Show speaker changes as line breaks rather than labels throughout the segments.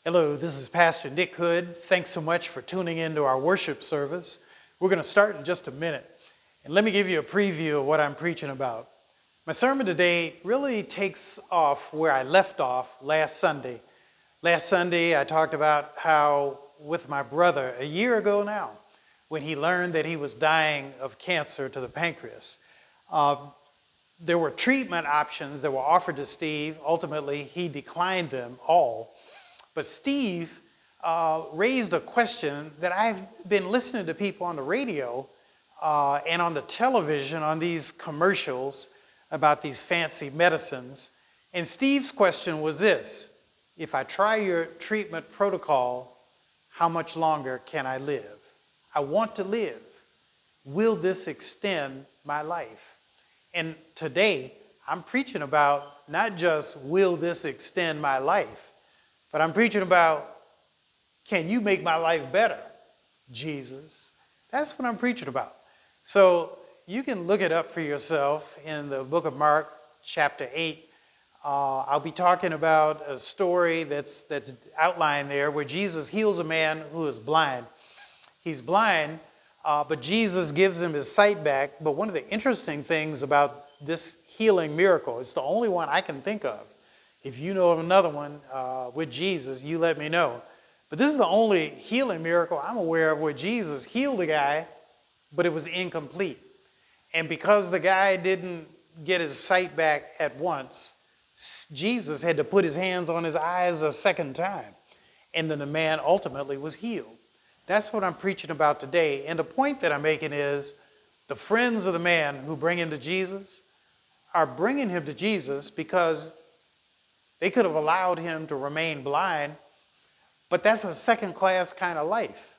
Hello, this is Pastor Nick Hood. Thanks so much for tuning into our worship service. We're going to start in just a minute. And let me give you a preview of what I'm preaching about. My sermon today really takes off where I left off last Sunday. Last Sunday, I talked about how with my brother, a year ago now, when he learned that he was dying of cancer to the pancreas, there were treatment options that were offered to Steve. Ultimately, he declined them all. But Steve raised a question that I've been listening to people on the radio and on the television on these commercials about these fancy medicines. And Steve's question was this: if I try your treatment protocol, how much longer can I live? I want to live. Will this extend my life? And today, I'm preaching about not just will this extend my life, but I'm preaching about, can you make my life better, Jesus? That's what I'm preaching about. So you can look it up for yourself in the book of Mark, chapter 8. I'll be talking about a story that's outlined there where Jesus heals a man who is blind. He's blind, but Jesus gives him his sight back. But one of the interesting things about this healing miracle, it's the only one I can think of. If you know of another one with Jesus, you let me know. But this is the only healing miracle I'm aware of where Jesus healed a guy, but it was incomplete. And because the guy didn't get his sight back at once, Jesus had to put his hands on his eyes a second time. And then the man ultimately was healed. That's what I'm preaching about today. And the point that I'm making is the friends of the man who bring him to Jesus are bringing him to Jesus because they could have allowed him to remain blind, but that's a second-class kind of life.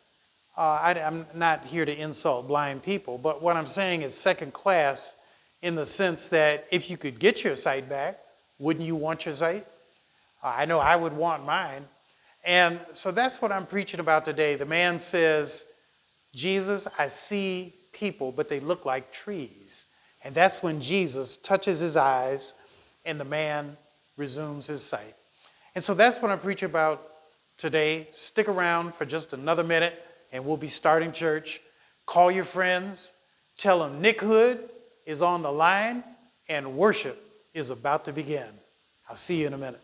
I'm not here to insult blind people, but what I'm saying is second class in the sense that if you could get your sight back, wouldn't you want your sight? I know I would want mine. And so that's what I'm preaching about today. The man says, Jesus, I see people, but they look like trees. And that's when Jesus touches his eyes and the man resumes his sight. And so that's what I'm preaching about today. Stick around for just another minute and we'll be starting church. Call your friends. Tell them Nick Hood is on the line and worship is about to begin. I'll see you in a minute.